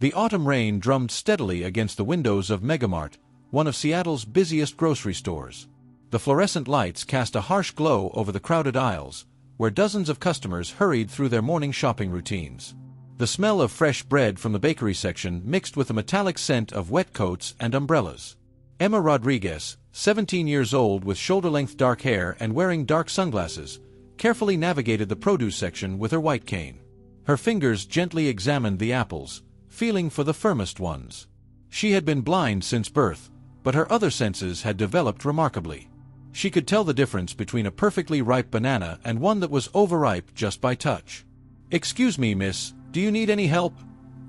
The autumn rain drummed steadily against the windows of Megamart, one of Seattle's busiest grocery stores. The fluorescent lights cast a harsh glow over the crowded aisles, where dozens of customers hurried through their morning shopping routines. The smell of fresh bread from the bakery section mixed with the metallic scent of wet coats and umbrellas. Emma Rodriguez, 17 years old with shoulder-length dark hair and wearing dark sunglasses, carefully navigated the produce section with her white cane. Her fingers gently examined the apples, feeling for the firmest ones. She had been blind since birth, but her other senses had developed remarkably. She could tell the difference between a perfectly ripe banana and one that was overripe just by touch. "Excuse me, miss, do you need any help?"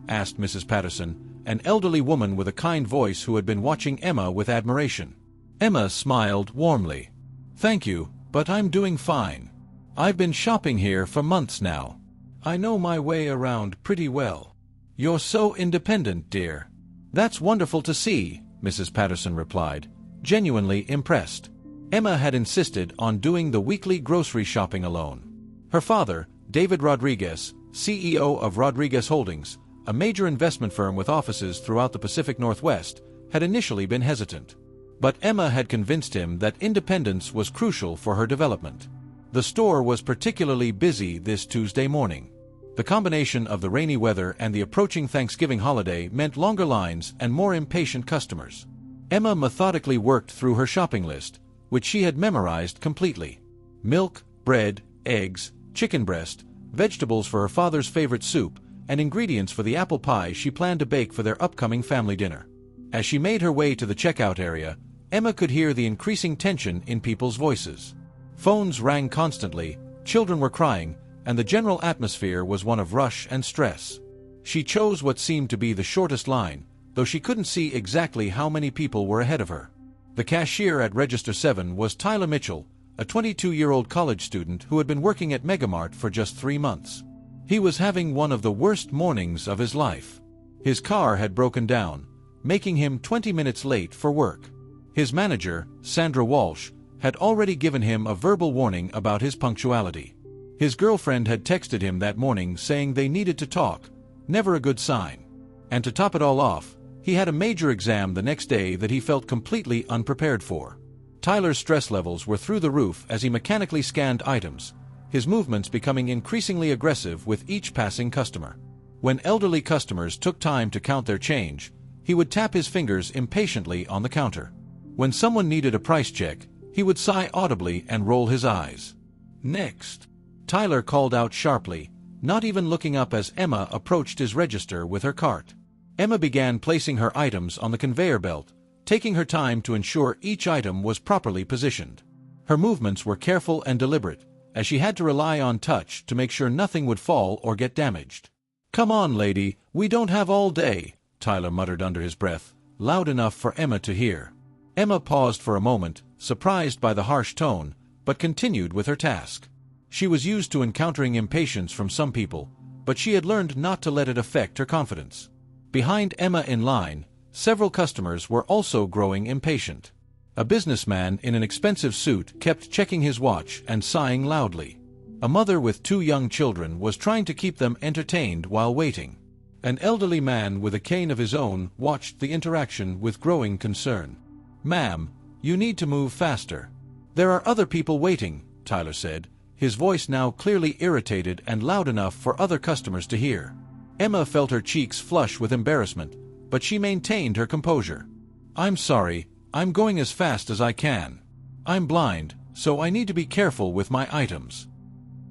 asked Mrs. Patterson, an elderly woman with a kind voice who had been watching Emma with admiration. Emma smiled warmly. "Thank you, but I'm doing fine. I've been shopping here for months now. I know my way around pretty well." "You're so independent, dear." "That's wonderful to see," Mrs. Patterson replied, genuinely impressed. Emma had insisted on doing the weekly grocery shopping alone. Her father, David Rodriguez, CEO of Rodriguez Holdings, a major investment firm with offices throughout the Pacific Northwest, had initially been hesitant. But Emma had convinced him that independence was crucial for her development. The store was particularly busy this Tuesday morning. The combination of the rainy weather and the approaching Thanksgiving holiday meant longer lines and more impatient customers. Emma methodically worked through her shopping list, which she had memorized completely. Milk, bread, eggs, chicken breast, vegetables for her father's favorite soup, and ingredients for the apple pie she planned to bake for their upcoming family dinner. As she made her way to the checkout area, Emma could hear the increasing tension in people's voices. Phones rang constantly, children were crying, and the general atmosphere was one of rush and stress. She chose what seemed to be the shortest line, though she couldn't see exactly how many people were ahead of her. The cashier at Register 7 was Tyler Mitchell, a 22-year-old college student who had been working at Megamart for just 3 months. He was having one of the worst mornings of his life. His car had broken down, making him 20 minutes late for work. His manager, Sandra Walsh, had already given him a verbal warning about his punctuality. His girlfriend had texted him that morning saying they needed to talk, never a good sign. And to top it all off, he had a major exam the next day that he felt completely unprepared for. Tyler's stress levels were through the roof as he mechanically scanned items, his movements becoming increasingly aggressive with each passing customer. When elderly customers took time to count their change, he would tap his fingers impatiently on the counter. When someone needed a price check, he would sigh audibly and roll his eyes. "Next," Tyler called out sharply, not even looking up as Emma approached his register with her cart. Emma began placing her items on the conveyor belt, taking her time to ensure each item was properly positioned. Her movements were careful and deliberate, as she had to rely on touch to make sure nothing would fall or get damaged. "Come on, lady, we don't have all day," Tyler muttered under his breath, loud enough for Emma to hear. Emma paused for a moment, surprised by the harsh tone, but continued with her task. She was used to encountering impatience from some people, but she had learned not to let it affect her confidence. Behind Emma in line, several customers were also growing impatient. A businessman in an expensive suit kept checking his watch and sighing loudly. A mother with 2 young children was trying to keep them entertained while waiting. An elderly man with a cane of his own watched the interaction with growing concern. "Ma'am, you need to move faster. There are other people waiting," Tyler said, his voice now clearly irritated and loud enough for other customers to hear. Emma felt her cheeks flush with embarrassment, but she maintained her composure. "I'm sorry, I'm going as fast as I can. I'm blind, so I need to be careful with my items."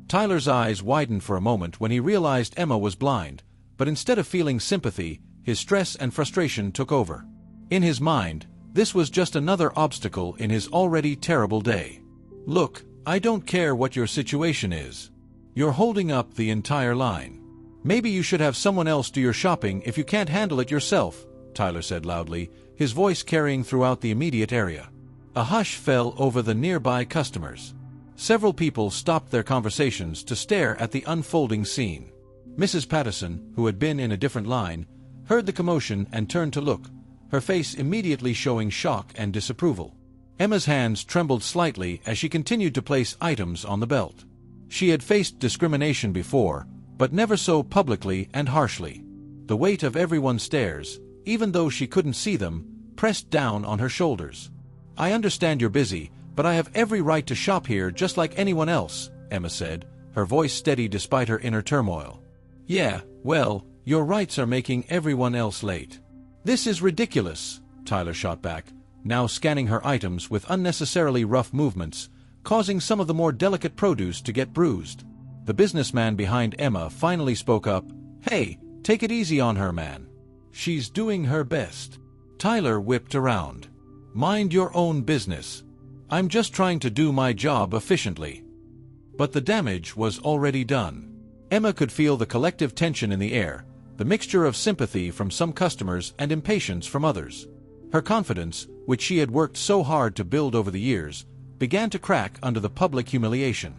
Tyler's eyes widened for a moment when he realized Emma was blind, but instead of feeling sympathy, his stress and frustration took over. In his mind, this was just another obstacle in his already terrible day. "Look, I don't care what your situation is. You're holding up the entire line. Maybe you should have someone else do your shopping if you can't handle it yourself," Tyler said loudly, his voice carrying throughout the immediate area. A hush fell over the nearby customers. Several people stopped their conversations to stare at the unfolding scene. Mrs. Patterson, who had been in a different line, heard the commotion and turned to look, her face immediately showing shock and disapproval. Emma's hands trembled slightly as she continued to place items on the belt. She had faced discrimination before, but never so publicly and harshly. The weight of everyone's stares, even though she couldn't see them, pressed down on her shoulders. "I understand you're busy, but I have every right to shop here just like anyone else," Emma said, her voice steady despite her inner turmoil. "Yeah, well, your rights are making everyone else late." "This is ridiculous," Tyler shot back, now scanning her items with unnecessarily rough movements, causing some of the more delicate produce to get bruised. The businessman behind Emma finally spoke up. "Hey, take it easy on her, man. She's doing her best." Tyler whipped around. "Mind your own business. I'm just trying to do my job efficiently." But the damage was already done. Emma could feel the collective tension in the air, the mixture of sympathy from some customers and impatience from others. Her confidence, which she had worked so hard to build over the years, began to crack under the public humiliation.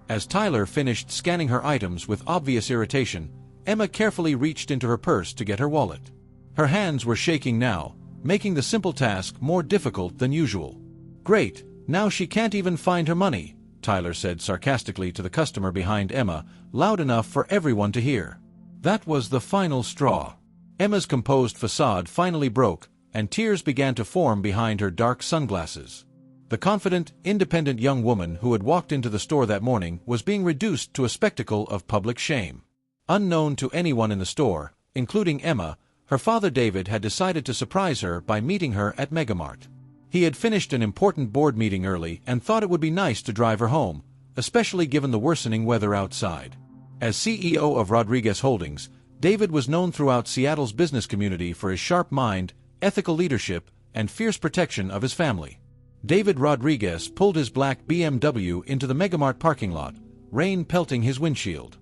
As Tyler finished scanning her items with obvious irritation, Emma carefully reached into her purse to get her wallet. Her hands were shaking now, making the simple task more difficult than usual. "Great, now she can't even find her money," Tyler said sarcastically to the customer behind Emma, loud enough for everyone to hear. That was the final straw. Emma's composed facade finally broke, and tears began to form behind her dark sunglasses. The confident, independent young woman who had walked into the store that morning was being reduced to a spectacle of public shame. Unknown to anyone in the store, including Emma, her father David had decided to surprise her by meeting her at Megamart. He had finished an important board meeting early and thought it would be nice to drive her home, especially given the worsening weather outside. As CEO of Rodriguez Holdings, David was known throughout Seattle's business community for his sharp mind, ethical leadership, and fierce protection of his family. David Rodriguez pulled his black BMW into the Megamart parking lot, rain pelting his windshield.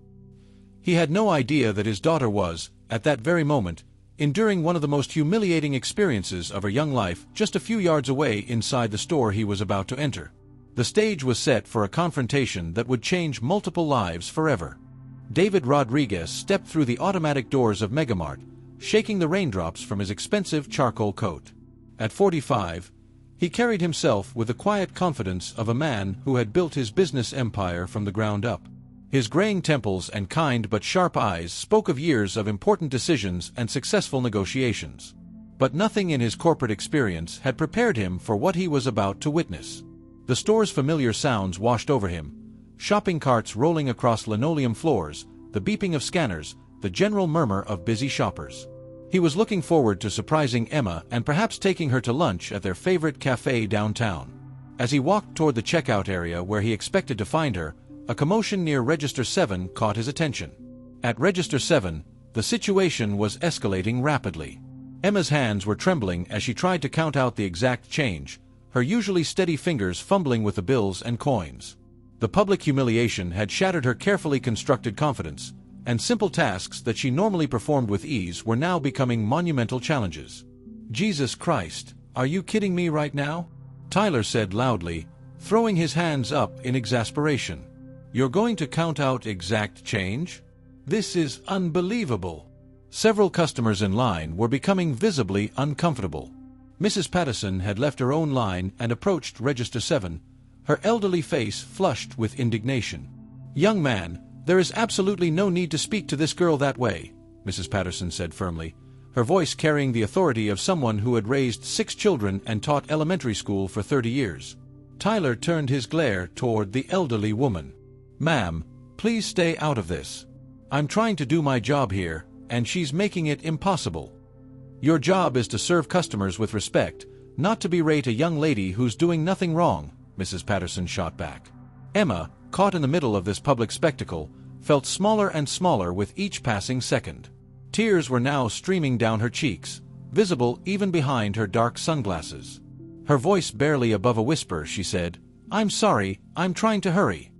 He had no idea that his daughter was, at that very moment, enduring one of the most humiliating experiences of her young life just a few yards away inside the store he was about to enter. The stage was set for a confrontation that would change multiple lives forever. David Rodriguez stepped through the automatic doors of Megamart, shaking the raindrops from his expensive charcoal coat. At 45, he carried himself with the quiet confidence of a man who had built his business empire from the ground up. His graying temples and kind but sharp eyes spoke of years of important decisions and successful negotiations. But nothing in his corporate experience had prepared him for what he was about to witness. The store's familiar sounds washed over him, shopping carts rolling across linoleum floors, the beeping of scanners, the general murmur of busy shoppers. He was looking forward to surprising Emma and perhaps taking her to lunch at their favorite cafe downtown. As he walked toward the checkout area where he expected to find her, a commotion near Register 7 caught his attention. At Register 7, the situation was escalating rapidly. Emma's hands were trembling as she tried to count out the exact change, her usually steady fingers fumbling with the bills and coins. The public humiliation had shattered her carefully constructed confidence, and simple tasks that she normally performed with ease were now becoming monumental challenges. "Jesus Christ, are you kidding me right now?" Tyler said loudly, throwing his hands up in exasperation. "You're going to count out exact change? This is unbelievable." Several customers in line were becoming visibly uncomfortable. Mrs. Patterson had left her own line and approached Register 7, her elderly face flushed with indignation. "Young man, there is absolutely no need to speak to this girl that way," Mrs. Patterson said firmly, her voice carrying the authority of someone who had raised 6 children and taught elementary school for 30 years. Tyler turned his glare toward the elderly woman. "Ma'am, please stay out of this. I'm trying to do my job here, and she's making it impossible. Your job is to serve customers with respect, not to berate a young lady who's doing nothing wrong," Mrs. Patterson shot back. Emma, caught in the middle of this public spectacle, felt smaller and smaller with each passing second. Tears were now streaming down her cheeks, visible even behind her dark sunglasses. Her voice barely above a whisper, she said, "I'm sorry, I'm trying to hurry."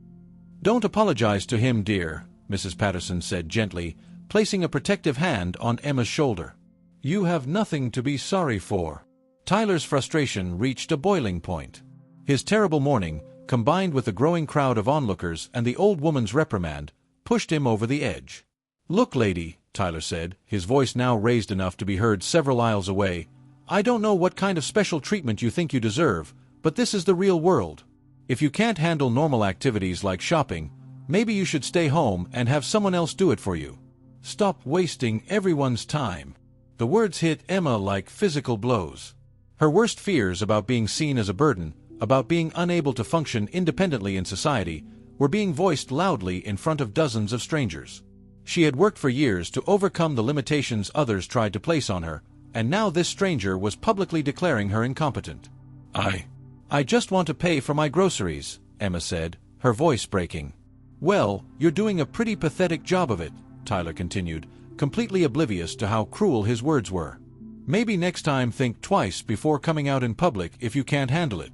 "Don't apologize to him, dear," Mrs. Patterson said gently, placing a protective hand on Emma's shoulder. "You have nothing to be sorry for." Tyler's frustration reached a boiling point. His terrible morning, combined with the growing crowd of onlookers and the old woman's reprimand, pushed him over the edge. "Look, lady," Tyler said, his voice now raised enough to be heard several aisles away, "I don't know what kind of special treatment you think you deserve, but this is the real world. If you can't handle normal activities like shopping, maybe you should stay home and have someone else do it for you." Stop wasting everyone's time." The words hit Emma like physical blows. Her worst fears about being seen as a burden, about being unable to function independently in society, were being voiced loudly in front of dozens of strangers. She had worked for years to overcome the limitations others tried to place on her, and now this stranger was publicly declaring her incompetent. I just want to pay for my groceries," Emma said, her voice breaking. "Well, you're doing a pretty pathetic job of it," Tyler continued, completely oblivious to how cruel his words were. "Maybe next time think twice before coming out in public if you can't handle it."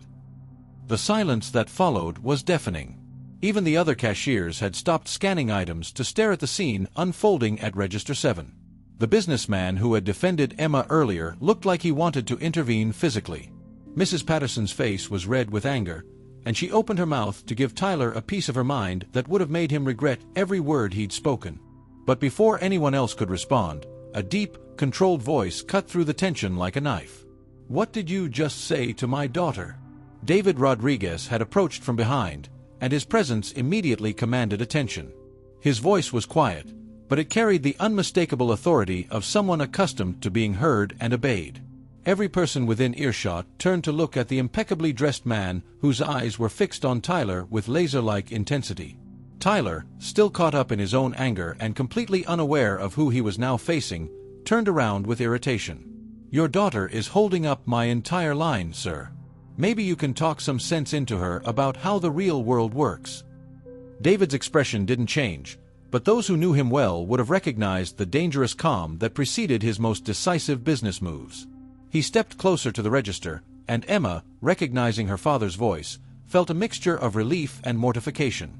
The silence that followed was deafening. Even the other cashiers had stopped scanning items to stare at the scene unfolding at Register 7. The businessman who had defended Emma earlier looked like he wanted to intervene physically. Mrs. Patterson's face was red with anger, and she opened her mouth to give Tyler a piece of her mind that would have made him regret every word he'd spoken. But before anyone else could respond, a deep, controlled voice cut through the tension like a knife. "What did you just say to my daughter?" David Rodriguez had approached from behind, and his presence immediately commanded attention. His voice was quiet, but it carried the unmistakable authority of someone accustomed to being heard and obeyed. Every person within earshot turned to look at the impeccably dressed man whose eyes were fixed on Tyler with laser-like intensity. Tyler, still caught up in his own anger and completely unaware of who he was now facing, turned around with irritation. "Your daughter is holding up my entire line, sir. Maybe you can talk some sense into her about how the real world works." David's expression didn't change, but those who knew him well would have recognized the dangerous calm that preceded his most decisive business moves. He stepped closer to the register, and Emma, recognizing her father's voice, felt a mixture of relief and mortification.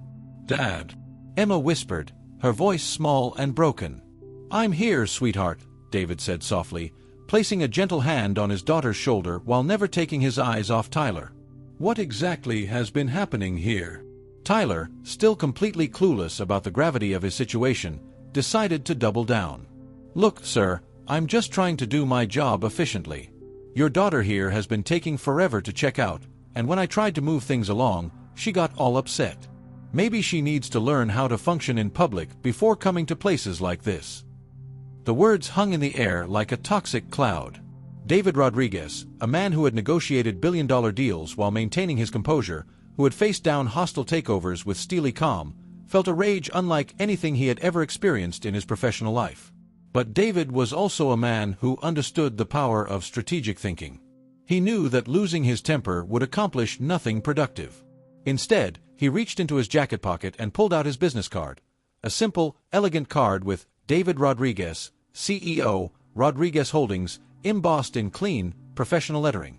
"Dad," Emma whispered, her voice small and broken. "I'm here, sweetheart," David said softly, placing a gentle hand on his daughter's shoulder while never taking his eyes off Tyler. "What exactly has been happening here?" Tyler, still completely clueless about the gravity of his situation, decided to double down. "Look, sir, I'm just trying to do my job efficiently. Your daughter here has been taking forever to check out, and when I tried to move things along, she got all upset. Maybe she needs to learn how to function in public before coming to places like this." The words hung in the air like a toxic cloud. David Rodriguez, a man who had negotiated billion-dollar deals while maintaining his composure, who had faced down hostile takeovers with steely calm, felt a rage unlike anything he had ever experienced in his professional life. But David was also a man who understood the power of strategic thinking. He knew that losing his temper would accomplish nothing productive. Instead, he reached into his jacket pocket and pulled out his business card. A simple, elegant card with David Rodriguez, CEO, Rodriguez Holdings, embossed in clean, professional lettering.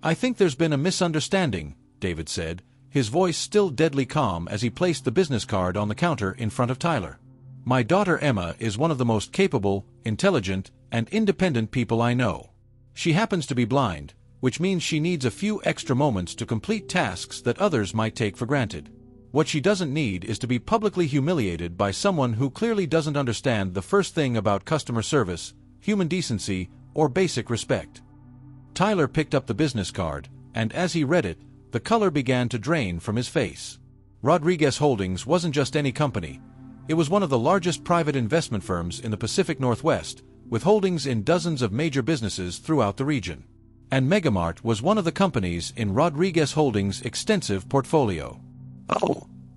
"I think there's been a misunderstanding," David said, his voice still deadly calm as he placed the business card on the counter in front of Tyler. "My daughter Emma is one of the most capable, intelligent, and independent people I know. She happens to be blind, which means she needs a few extra moments to complete tasks that others might take for granted. What she doesn't need is to be publicly humiliated by someone who clearly doesn't understand the first thing about customer service, human decency, or basic respect." Tyler picked up the business card, and as he read it, the color began to drain from his face. Rodriguez Holdings wasn't just any company. It was one of the largest private investment firms in the Pacific Northwest, with holdings in dozens of major businesses throughout the region. And Megamart was one of the companies in Rodriguez Holdings' extensive portfolio.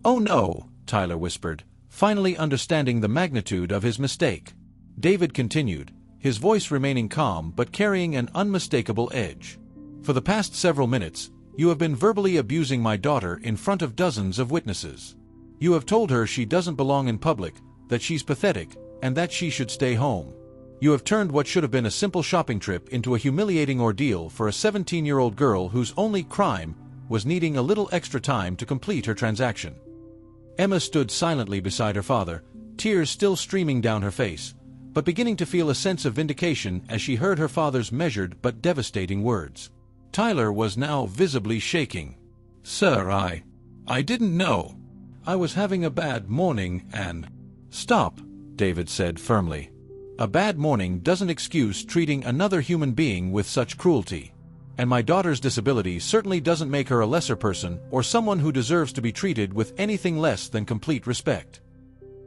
Oh no," Tyler whispered, finally understanding the magnitude of his mistake. David continued, his voice remaining calm but carrying an unmistakable edge. "For the past several minutes, you have been verbally abusing my daughter in front of dozens of witnesses. You have told her she doesn't belong in public, that she's pathetic, and that she should stay home. You have turned what should have been a simple shopping trip into a humiliating ordeal for a 17-year-old girl whose only crime was needing a little extra time to complete her transaction." Emma stood silently beside her father, tears still streaming down her face, but beginning to feel a sense of vindication as she heard her father's measured but devastating words. Tyler was now visibly shaking. "Sir, I didn't know. I was having a bad morning and—" "Stop," David said firmly. "A bad morning doesn't excuse treating another human being with such cruelty. And my daughter's disability certainly doesn't make her a lesser person or someone who deserves to be treated with anything less than complete respect."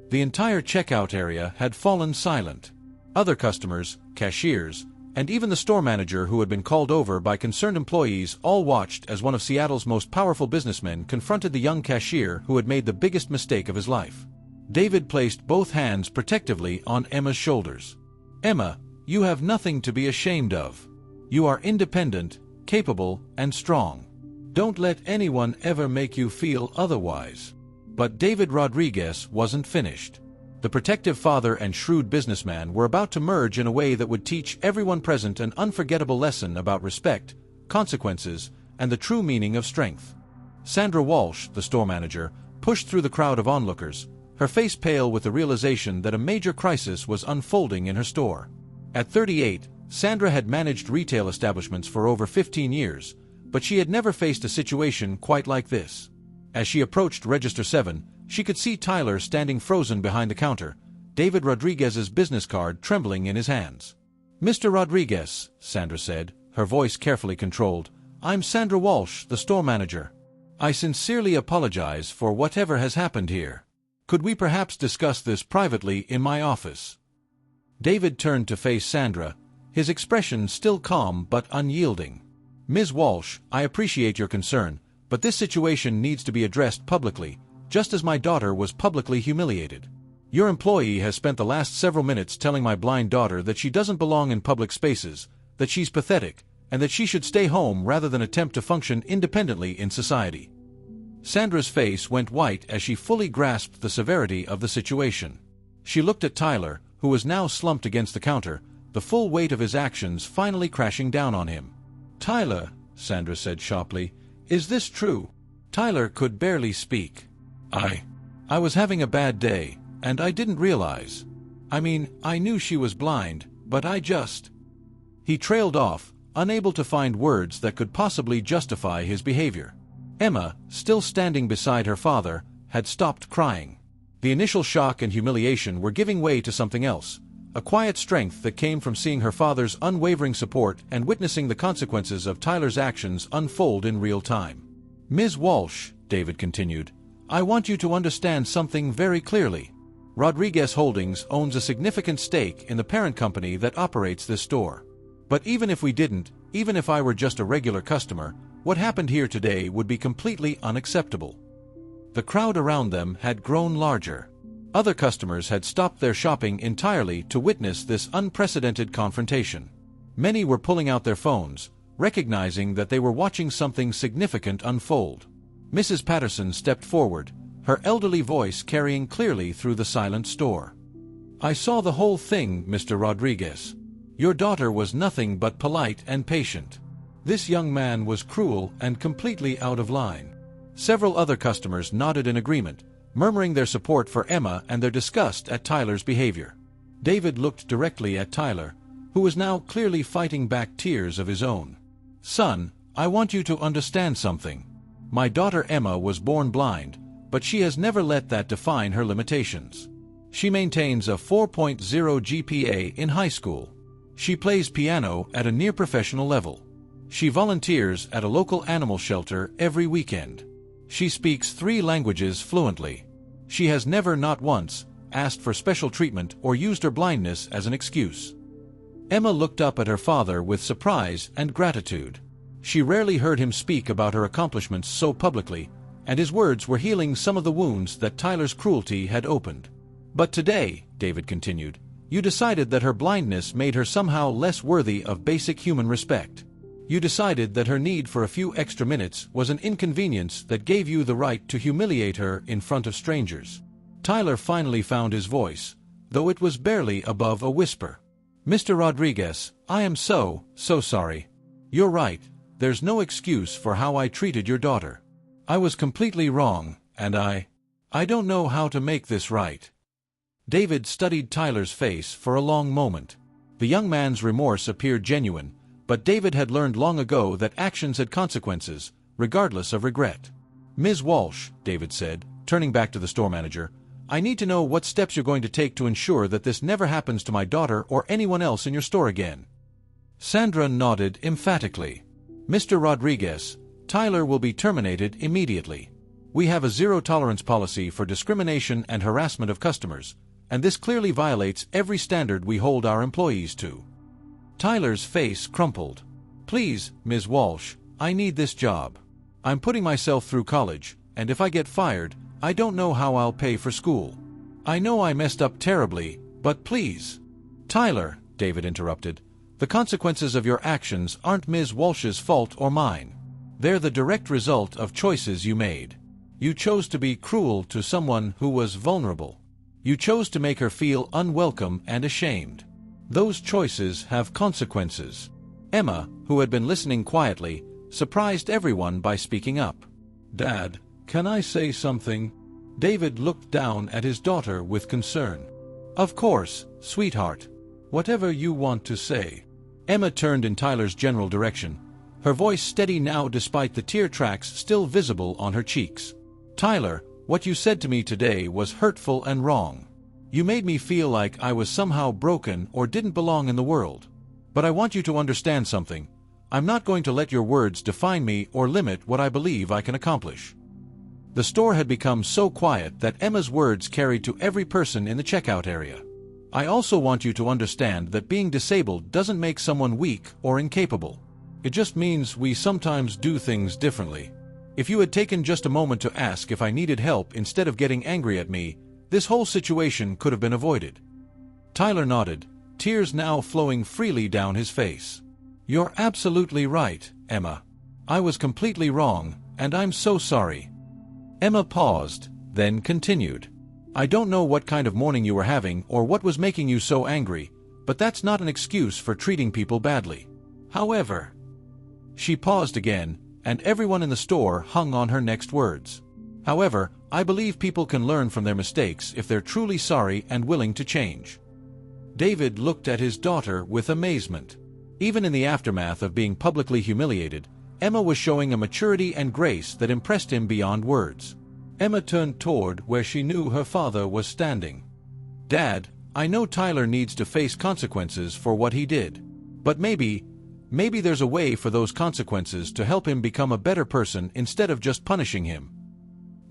The entire checkout area had fallen silent. Other customers, cashiers, and even the store manager who had been called over by concerned employees all watched as one of Seattle's most powerful businessmen confronted the young cashier who had made the biggest mistake of his life. David placed both hands protectively on Emma's shoulders. "Emma, you have nothing to be ashamed of. You are independent, capable, and strong. Don't let anyone ever make you feel otherwise." But David Rodriguez wasn't finished. The protective father and shrewd businessman were about to merge in a way that would teach everyone present an unforgettable lesson about respect, consequences, and the true meaning of strength. Sandra Walsh, the store manager, pushed through the crowd of onlookers, her face pale with the realization that a major crisis was unfolding in her store. At 38, Sandra had managed retail establishments for over 15 years, but she had never faced a situation quite like this. As she approached Register 7, she could see Tyler standing frozen behind the counter, David Rodriguez's business card trembling in his hands. "Mr. Rodriguez," Sandra said, her voice carefully controlled, "I'm Sandra Walsh, the store manager. I sincerely apologize for whatever has happened here. Could we perhaps discuss this privately in my office?" David turned to face Sandra, his expression still calm but unyielding. "Ms. Walsh, I appreciate your concern, but this situation needs to be addressed publicly, just as my daughter was publicly humiliated. Your employee has spent the last several minutes telling my blind daughter that she doesn't belong in public spaces, that she's pathetic, and that she should stay home rather than attempt to function independently in society." Sandra's face went white as she fully grasped the severity of the situation. She looked at Tyler, who was now slumped against the counter, the full weight of his actions finally crashing down on him. "Tyler," Sandra said sharply, "is this true?" Tyler could barely speak. I was having a bad day, and I didn't realize. I knew she was blind, but I just..." He trailed off, unable to find words that could possibly justify his behavior. Emma, still standing beside her father, had stopped crying. The initial shock and humiliation were giving way to something else, a quiet strength that came from seeing her father's unwavering support and witnessing the consequences of Tyler's actions unfold in real time. "Ms. Walsh," David continued, "I want you to understand something very clearly. Rodriguez Holdings owns a significant stake in the parent company that operates this store. But even if we didn't, even if I were just a regular customer, what happened here today would be completely unacceptable." The crowd around them had grown larger. Other customers had stopped their shopping entirely to witness this unprecedented confrontation. Many were pulling out their phones, recognizing that they were watching something significant unfold. Mrs. Patterson stepped forward, her elderly voice carrying clearly through the silent store. "I saw the whole thing, Mr. Rodriguez. Your daughter was nothing but polite and patient. This young man was cruel and completely out of line." Several other customers nodded in agreement, murmuring their support for Emma and their disgust at Tyler's behavior. David looked directly at Tyler, who was now clearly fighting back tears of his own. "Son, I want you to understand something. My daughter Emma was born blind, but she has never let that define her limitations. She maintains a 4.0 GPA in high school. She plays piano at a near-professional level. She volunteers at a local animal shelter every weekend. She speaks 3 languages fluently. She has never, not once, asked for special treatment or used her blindness as an excuse." Emma looked up at her father with surprise and gratitude. She rarely heard him speak about her accomplishments so publicly, and his words were healing some of the wounds that Tyler's cruelty had opened. "But today," David continued, "you decided that her blindness made her somehow less worthy of basic human respect. You decided that her need for a few extra minutes was an inconvenience that gave you the right to humiliate her in front of strangers." Tyler finally found his voice, though it was barely above a whisper. "Mr. Rodriguez, I am so sorry. You're right, there's no excuse for how I treated your daughter. I was completely wrong, and I don't know how to make this right." David studied Tyler's face for a long moment. The young man's remorse appeared genuine, but David had learned long ago that actions had consequences, regardless of regret. "Ms. Walsh," David said, turning back to the store manager, "I need to know what steps you're going to take to ensure that this never happens to my daughter or anyone else in your store again." Sandra nodded emphatically. "Mr. Rodriguez, Tyler will be terminated immediately. We have a zero-tolerance policy for discrimination and harassment of customers, and this clearly violates every standard we hold our employees to." Tyler's face crumpled. "Please, Ms. Walsh, I need this job. I'm putting myself through college, and if I get fired, I don't know how I'll pay for school. I know I messed up terribly, but please." "Tyler," David interrupted, "the consequences of your actions aren't Ms. Walsh's fault or mine. They're the direct result of choices you made. You chose to be cruel to someone who was vulnerable. You chose to make her feel unwelcome and ashamed. Those choices have consequences." Emma, who had been listening quietly, surprised everyone by speaking up. "Dad, can I say something?" David looked down at his daughter with concern. "Of course, sweetheart. Whatever you want to say." Emma turned in Tyler's general direction, her voice steady now despite the tear tracks still visible on her cheeks. "Tyler, what you said to me today was hurtful and wrong. You made me feel like I was somehow broken or didn't belong in the world. But I want you to understand something. I'm not going to let your words define me or limit what I believe I can accomplish." The store had become so quiet that Emma's words carried to every person in the checkout area. "I also want you to understand that being disabled doesn't make someone weak or incapable. It just means we sometimes do things differently. If you had taken just a moment to ask if I needed help instead of getting angry at me, this whole situation could have been avoided." Tyler nodded, tears now flowing freely down his face. "You're absolutely right, Emma. I was completely wrong, and I'm so sorry." Emma paused, then continued. "I don't know what kind of morning you were having or what was making you so angry, but that's not an excuse for treating people badly. However..." She paused again, and everyone in the store hung on her next words. "However, I believe people can learn from their mistakes if they're truly sorry and willing to change." David looked at his daughter with amazement. Even in the aftermath of being publicly humiliated, Emma was showing a maturity and grace that impressed him beyond words. Emma turned toward where she knew her father was standing. "Dad, I know Tyler needs to face consequences for what he did. But maybe there's a way for those consequences to help him become a better person instead of just punishing him."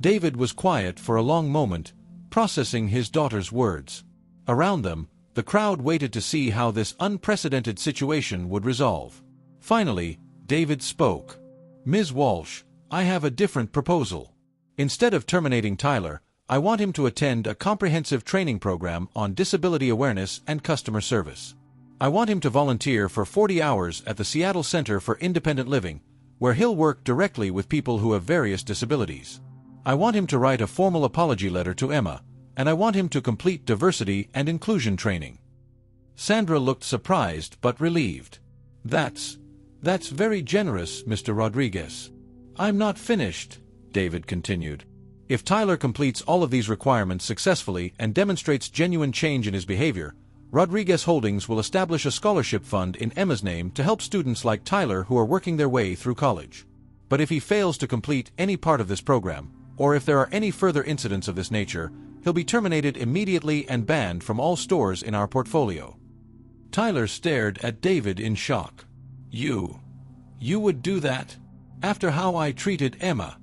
David was quiet for a long moment, processing his daughter's words. Around them, the crowd waited to see how this unprecedented situation would resolve. Finally, David spoke. "Ms. Walsh, I have a different proposal. Instead of terminating Tyler, I want him to attend a comprehensive training program on disability awareness and customer service. I want him to volunteer for 40 hours at the Seattle Center for Independent Living, where he'll work directly with people who have various disabilities. I want him to write a formal apology letter to Emma, and I want him to complete diversity and inclusion training." Sandra looked surprised but relieved. That's very generous, Mr. Rodriguez." "I'm not finished," David continued. "If Tyler completes all of these requirements successfully and demonstrates genuine change in his behavior, Rodriguez Holdings will establish a scholarship fund in Emma's name to help students like Tyler who are working their way through college. But if he fails to complete any part of this program, or if there are any further incidents of this nature, he'll be terminated immediately and banned from all stores in our portfolio." Tyler stared at David in shock. You would do that? After how I treated Emma?"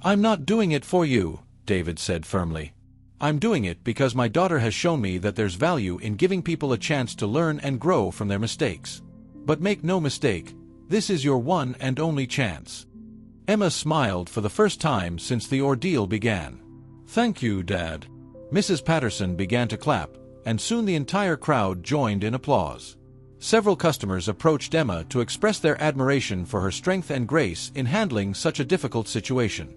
"I'm not doing it for you," David said firmly. "I'm doing it because my daughter has shown me that there's value in giving people a chance to learn and grow from their mistakes. But make no mistake, this is your one and only chance." Emma smiled for the first time since the ordeal began. "Thank you, Dad." Mrs. Patterson began to clap, and soon the entire crowd joined in applause. Several customers approached Emma to express their admiration for her strength and grace in handling such a difficult situation.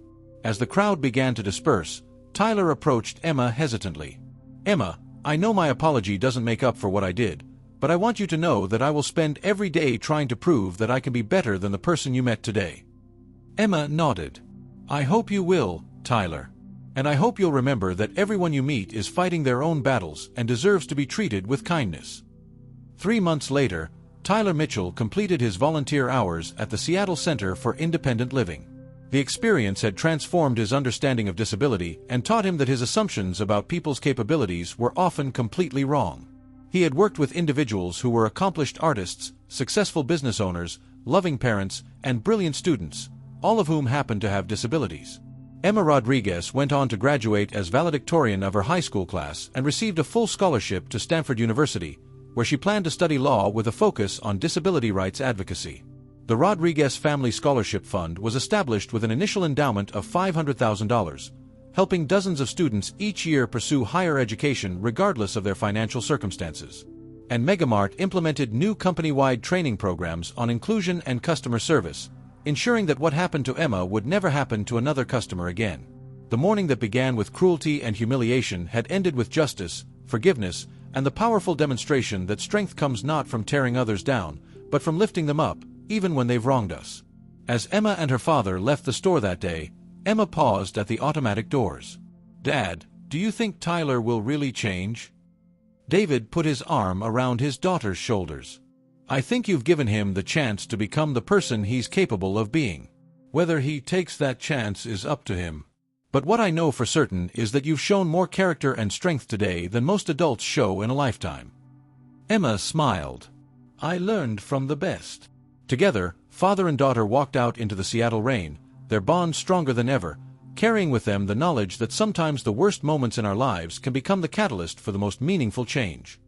As the crowd began to disperse, Tyler approached Emma hesitantly. "Emma, I know my apology doesn't make up for what I did, but I want you to know that I will spend every day trying to prove that I can be better than the person you met today." Emma nodded. "I hope you will, Tyler. And I hope you'll remember that everyone you meet is fighting their own battles and deserves to be treated with kindness." 3 months later, Tyler Mitchell completed his volunteer hours at the Seattle Center for Independent Living. The experience had transformed his understanding of disability and taught him that his assumptions about people's capabilities were often completely wrong. He had worked with individuals who were accomplished artists, successful business owners, loving parents, and brilliant students, all of whom happened to have disabilities. Emma Rodriguez went on to graduate as valedictorian of her high school class and received a full scholarship to Stanford University, where she planned to study law with a focus on disability rights advocacy. The Rodriguez Family Scholarship Fund was established with an initial endowment of $500,000, helping dozens of students each year pursue higher education regardless of their financial circumstances. And Megamart implemented new company-wide training programs on inclusion and customer service, ensuring that what happened to Emma would never happen to another customer again. The morning that began with cruelty and humiliation had ended with justice, forgiveness, and the powerful demonstration that strength comes not from tearing others down, but from lifting them up, even when they've wronged us. As Emma and her father left the store that day, Emma paused at the automatic doors. "Dad, do you think Tyler will really change?" David put his arm around his daughter's shoulders. "I think you've given him the chance to become the person he's capable of being. Whether he takes that chance is up to him. But what I know for certain is that you've shown more character and strength today than most adults show in a lifetime." Emma smiled. "I learned from the best." Together, father and daughter walked out into the Seattle rain, their bond stronger than ever, carrying with them the knowledge that sometimes the worst moments in our lives can become the catalyst for the most meaningful change.